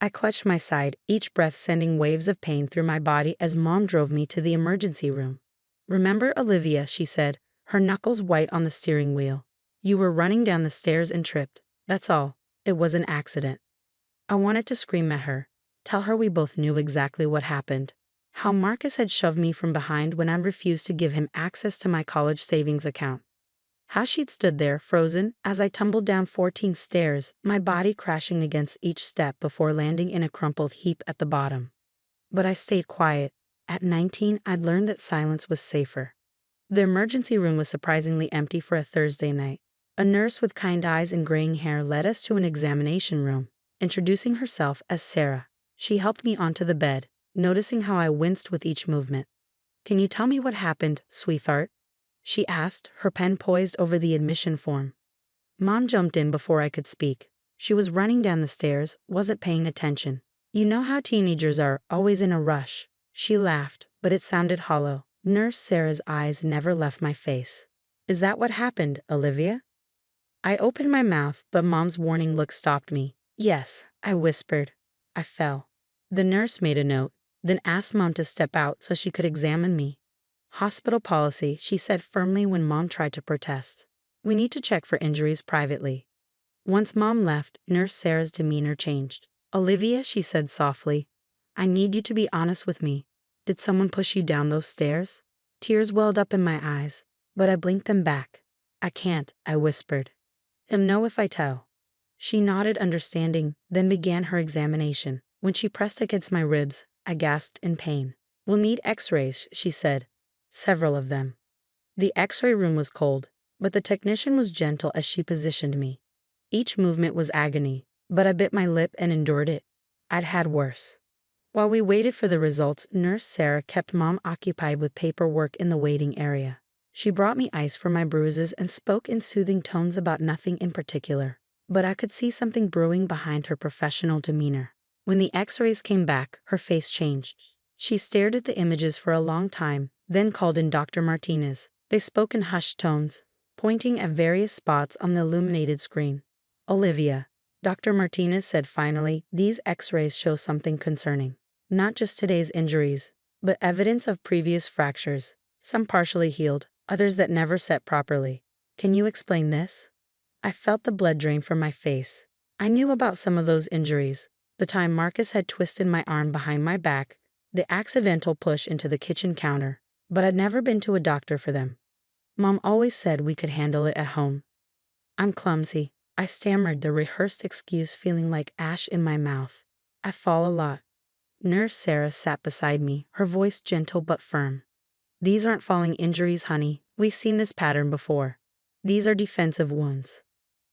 I clutched my side, each breath sending waves of pain through my body as Mom drove me to the emergency room. "Remember Olivia," she said, her knuckles white on the steering wheel. "You were running down the stairs and tripped. That's all. It was an accident." I wanted to scream at her, tell her we both knew exactly what happened. How Marcus had shoved me from behind when I refused to give him access to my college savings account. How she'd stood there, frozen, as I tumbled down 14 stairs, my body crashing against each step before landing in a crumpled heap at the bottom. But I stayed quiet. At 19, I'd learned that silence was safer. The emergency room was surprisingly empty for a Thursday night. A nurse with kind eyes and graying hair led us to an examination room, introducing herself as Sarah. She helped me onto the bed, noticing how I winced with each movement. "Can you tell me what happened, sweetheart?" she asked, her pen poised over the admission form. Mom jumped in before I could speak. She was running down the stairs, wasn't paying attention. "You know how teenagers are, always in a rush." She laughed, but it sounded hollow. Nurse Sarah's eyes never left my face. "Is that what happened, Olivia?" I opened my mouth, but Mom's warning look stopped me. "Yes," I whispered. "I fell." The nurse made a note, then asked Mom to step out so she could examine me. "Hospital policy," she said firmly when Mom tried to protest. "We need to check for injuries privately." Once Mom left, Nurse Sarah's demeanor changed. "Olivia," she said softly, "I need you to be honest with me. Did someone push you down those stairs?" Tears welled up in my eyes, but I blinked them back. "I can't," I whispered. "He'll know if I tell." She nodded understanding, then began her examination. When she pressed against my ribs, I gasped in pain. "We'll need x-rays," she said. "Several of them." The x-ray room was cold, but the technician was gentle as she positioned me. Each movement was agony, but I bit my lip and endured it. I'd had worse. While we waited for the results, Nurse Sarah kept Mom occupied with paperwork in the waiting area. She brought me ice for my bruises and spoke in soothing tones about nothing in particular, but I could see something brewing behind her professional demeanor. When the x-rays came back, her face changed. She stared at the images for a long time, then called in Dr. Martinez. They spoke in hushed tones, pointing at various spots on the illuminated screen. "Olivia," Dr. Martinez said finally, "these x-rays show something concerning. Not just today's injuries, but evidence of previous fractures, some partially healed, others that never set properly. Can you explain this?" I felt the blood drain from my face. I knew about some of those injuries. The time Marcus had twisted my arm behind my back, the accidental push into the kitchen counter, but I'd never been to a doctor for them. Mom always said we could handle it at home. "I'm clumsy," I stammered, the rehearsed excuse feeling like ash in my mouth. "I fall a lot." Nurse Sarah sat beside me, her voice gentle but firm. "These aren't falling injuries, honey. We've seen this pattern before. These are defensive wounds.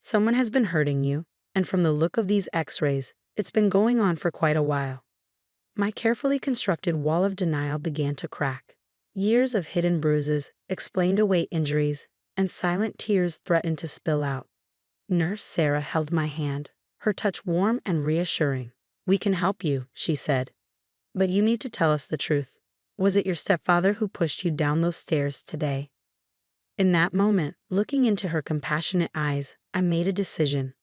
Someone has been hurting you, and from the look of these x-rays, it's been going on for quite a while." My carefully constructed wall of denial began to crack. Years of hidden bruises, explained away injuries, and silent tears threatened to spill out. Nurse Sarah held my hand, her touch warm and reassuring. "We can help you," she said. "But you need to tell us the truth. Was it your stepfather who pushed you down those stairs today?" In that moment, looking into her compassionate eyes, I made a decision.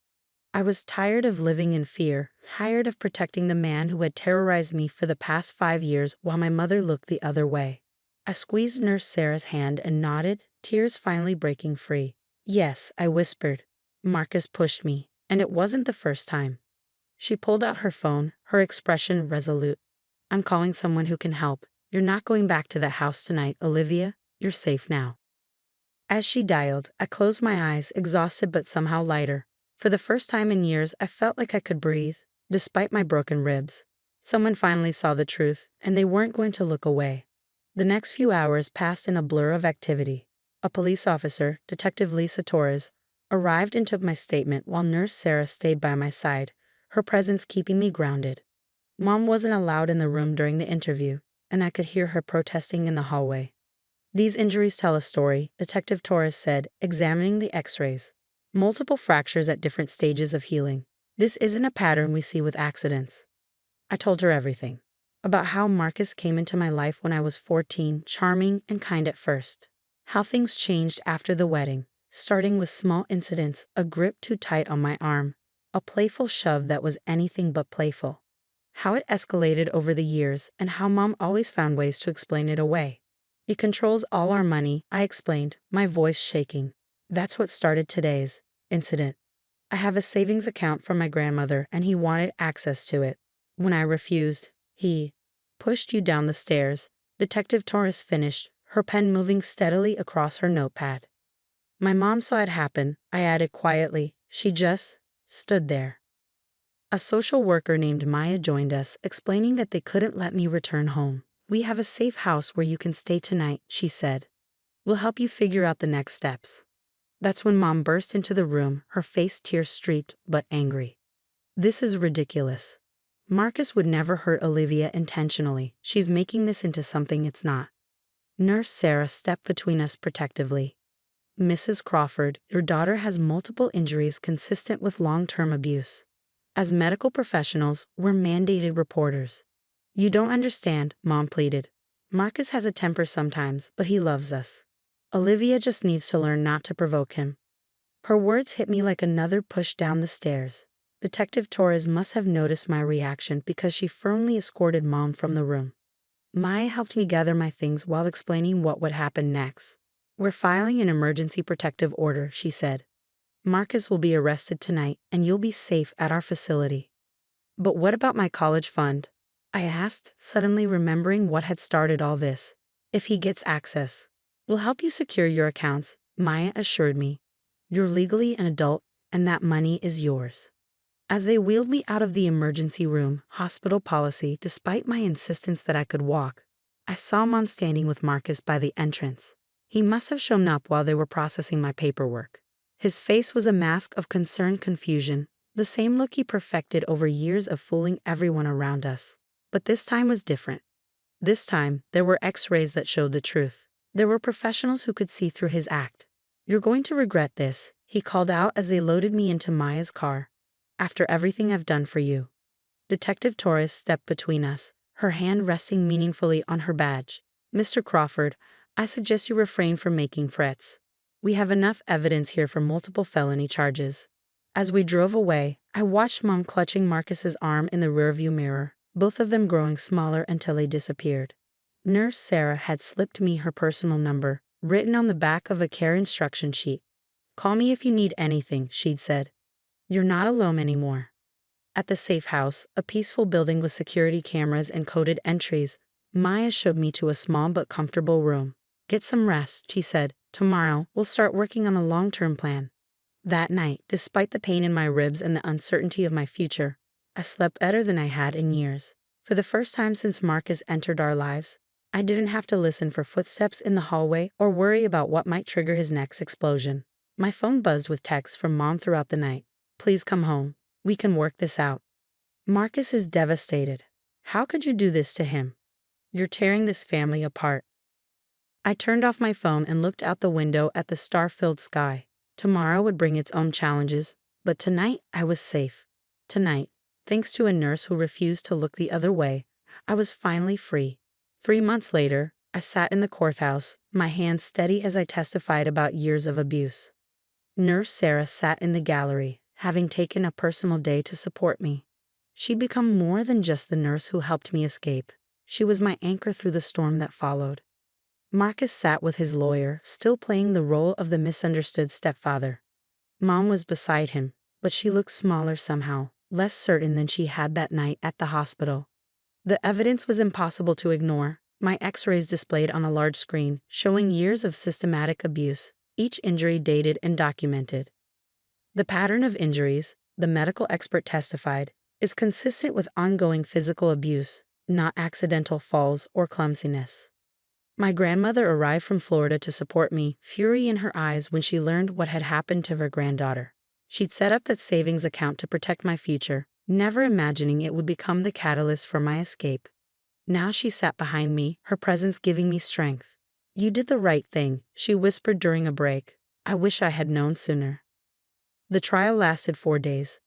I was tired of living in fear, tired of protecting the man who had terrorized me for the past 5 years while my mother looked the other way. I squeezed Nurse Sarah's hand and nodded, tears finally breaking free. "Yes," I whispered. "Marcus pushed me, and it wasn't the first time." She pulled out her phone, her expression resolute. "I'm calling someone who can help. You're not going back to that house tonight, Olivia. You're safe now." As she dialed, I closed my eyes, exhausted but somehow lighter. For the first time in years, I felt like I could breathe, despite my broken ribs. Someone finally saw the truth, and they weren't going to look away. The next few hours passed in a blur of activity. A police officer, Detective Lisa Torres, arrived and took my statement while Nurse Sarah stayed by my side, her presence keeping me grounded. Mom wasn't allowed in the room during the interview, and I could hear her protesting in the hallway. "These injuries tell a story," Detective Torres said, examining the x-rays. "Multiple fractures at different stages of healing. This isn't a pattern we see with accidents." I told her everything. About how Marcus came into my life when I was 14, charming and kind at first. How things changed after the wedding, starting with small incidents, a grip too tight on my arm, a playful shove that was anything but playful. how it escalated over the years, and how Mom always found ways to explain it away. It controls all our money, I explained, my voice shaking. That's what started today's incident. I have a savings account from my grandmother, and he wanted access to it. When I refused, he pushed you down the stairs, Detective Torres finished, her pen moving steadily across her notepad. My mom saw it happen, I added quietly. She just stood there. A social worker named Maya joined us, explaining that they couldn't let me return home. We have a safe house where you can stay tonight, she said. We'll help you figure out the next steps. That's when Mom burst into the room, her face tear-streaked but angry. This is ridiculous. Marcus would never hurt Olivia intentionally. She's making this into something it's not. Nurse Sarah stepped between us protectively. Mrs. Crawford, your daughter has multiple injuries consistent with long-term abuse. As medical professionals, we're mandated reporters. You don't understand, Mom pleaded. Marcus has a temper sometimes, but he loves us. Olivia just needs to learn not to provoke him. Her words hit me like another push down the stairs. Detective Torres must have noticed my reaction because she firmly escorted Mom from the room. Maya helped me gather my things while explaining what would happen next. We're filing an emergency protective order, she said. Marcus will be arrested tonight, and you'll be safe at our facility. But what about my college fund? I asked, suddenly remembering what had started all this. If he gets access, we'll help you secure your accounts, Maya assured me. You're legally an adult, and that money is yours. As they wheeled me out of the emergency room, hospital policy, despite my insistence that I could walk, I saw Mom standing with Marcus by the entrance. He must have shown up while they were processing my paperwork. His face was a mask of concerned confusion, the same look he perfected over years of fooling everyone around us. But this time was different. This time, there were X-rays that showed the truth. There were professionals who could see through his act. You're going to regret this, he called out as they loaded me into Maya's car. After everything I've done for you. Detective Torres stepped between us, her hand resting meaningfully on her badge. Mr. Crawford, I suggest you refrain from making threats. We have enough evidence here for multiple felony charges. As we drove away, I watched Mom clutching Marcus's arm in the rearview mirror, both of them growing smaller until they disappeared. Nurse Sarah had slipped me her personal number, written on the back of a care instruction sheet. Call me if you need anything, she'd said. You're not alone anymore. At the safe house, a peaceful building with security cameras and coded entries, Maya showed me to a small but comfortable room. Get some rest, she said. Tomorrow, we'll start working on a long-term plan. That night, despite the pain in my ribs and the uncertainty of my future, I slept better than I had in years. For the first time since Marcus entered our lives, I didn't have to listen for footsteps in the hallway or worry about what might trigger his next explosion. My phone buzzed with texts from Mom throughout the night. Please come home. We can work this out. Marcus is devastated. How could you do this to him? You're tearing this family apart. I turned off my phone and looked out the window at the star-filled sky. Tomorrow would bring its own challenges, but tonight I was safe. Tonight, thanks to a nurse who refused to look the other way, I was finally free. 3 months later, I sat in the courthouse, my hands steady as I testified about years of abuse. Nurse Sarah sat in the gallery, having taken a personal day to support me. She'd become more than just the nurse who helped me escape. She was my anchor through the storm that followed. Marcus sat with his lawyer, still playing the role of the misunderstood stepfather. Mom was beside him, but she looked smaller somehow, less certain than she had that night at the hospital. The evidence was impossible to ignore. My X-rays displayed on a large screen, showing years of systematic abuse, each injury dated and documented. The pattern of injuries, the medical expert testified, is consistent with ongoing physical abuse, not accidental falls or clumsiness. My grandmother arrived from Florida to support me, fury in her eyes when she learned what had happened to her granddaughter. She'd set up that savings account to protect my future, never imagining it would become the catalyst for my escape. Now she sat behind me, her presence giving me strength. You did the right thing, she whispered during a break. I wish I had known sooner. The trial lasted 4 days.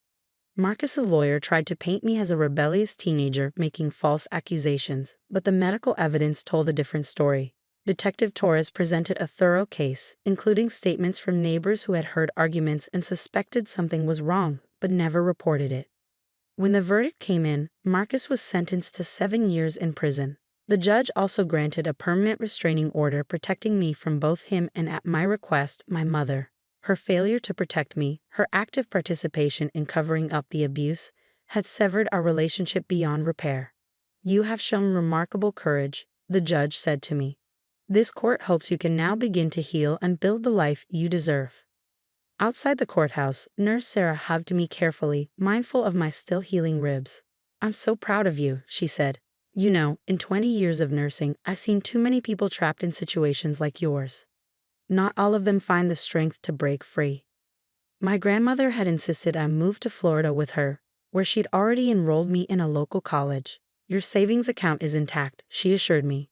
Marcus's lawyer tried to paint me as a rebellious teenager making false accusations, but the medical evidence told a different story. Detective Torres presented a thorough case, including statements from neighbors who had heard arguments and suspected something was wrong, but never reported it. When the verdict came in, Marcus was sentenced to 7 years in prison. The judge also granted a permanent restraining order protecting me from both him and, at my request, my mother. Her failure to protect me, her active participation in covering up the abuse, had severed our relationship beyond repair. You have shown remarkable courage, the judge said to me. This court hopes you can now begin to heal and build the life you deserve. Outside the courthouse, Nurse Sarah hugged me carefully, mindful of my still healing ribs. I'm so proud of you, she said. You know, in 20 years of nursing, I've seen too many people trapped in situations like yours. Not all of them find the strength to break free. My grandmother had insisted I move to Florida with her, where she'd already enrolled me in a local college. Your savings account is intact, she assured me.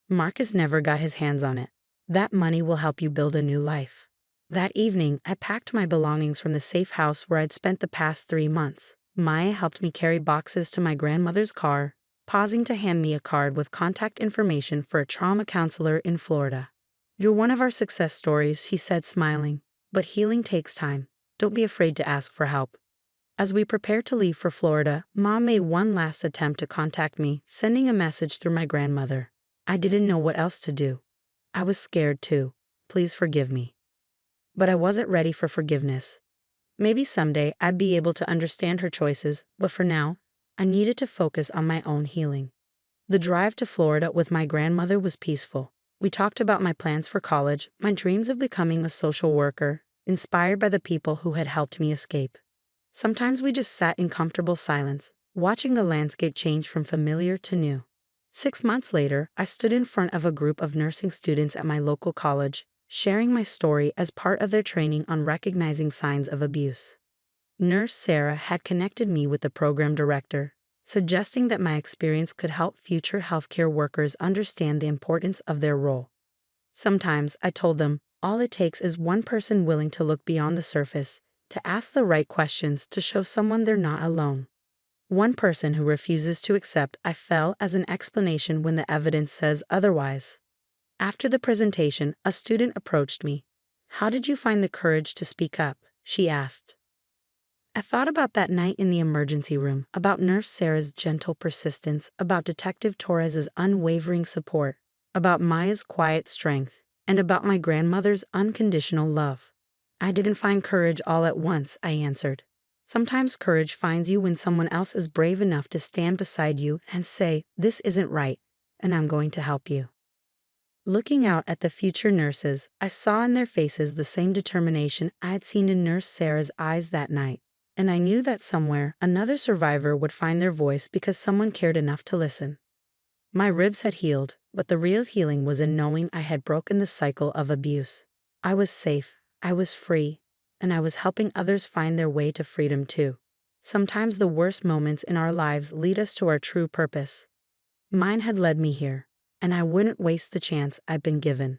Marcus never got his hands on it. That money will help you build a new life. That evening, I packed my belongings from the safe house where I'd spent the past 3 months. Maya helped me carry boxes to my grandmother's car, pausing to hand me a card with contact information for a trauma counselor in Florida. You're one of our success stories, she said, smiling. But healing takes time. Don't be afraid to ask for help. As we prepared to leave for Florida, Mom made one last attempt to contact me, sending a message through my grandmother. I didn't know what else to do. I was scared too. Please forgive me. But I wasn't ready for forgiveness. Maybe someday I'd be able to understand her choices, but for now, I needed to focus on my own healing. The drive to Florida with my grandmother was peaceful. We talked about my plans for college, my dreams of becoming a social worker, inspired by the people who had helped me escape. Sometimes we just sat in comfortable silence, watching the landscape change from familiar to new. 6 months later, I stood in front of a group of nursing students at my local college, sharing my story as part of their training on recognizing signs of abuse. Nurse Sarah had connected me with the program director, suggesting that my experience could help future healthcare workers understand the importance of their role. Sometimes, I told them, all it takes is one person willing to look beyond the surface, to ask the right questions to show someone they're not alone. One person who refuses to accept I fell as an explanation when the evidence says otherwise. After the presentation, a student approached me. How did you find the courage to speak up? She asked. I thought about that night in the emergency room, about Nurse Sarah's gentle persistence, about Detective Torres's unwavering support, about Maya's quiet strength, and about my grandmother's unconditional love. I didn't find courage all at once, I answered. Sometimes courage finds you when someone else is brave enough to stand beside you and say, this isn't right, and I'm going to help you. Looking out at the future nurses, I saw in their faces the same determination I had seen in Nurse Sarah's eyes that night. And I knew that somewhere, another survivor would find their voice because someone cared enough to listen. My ribs had healed, but the real healing was in knowing I had broken the cycle of abuse. I was safe, I was free, and I was helping others find their way to freedom too. Sometimes the worst moments in our lives lead us to our true purpose. Mine had led me here, and I wouldn't waste the chance I'd been given.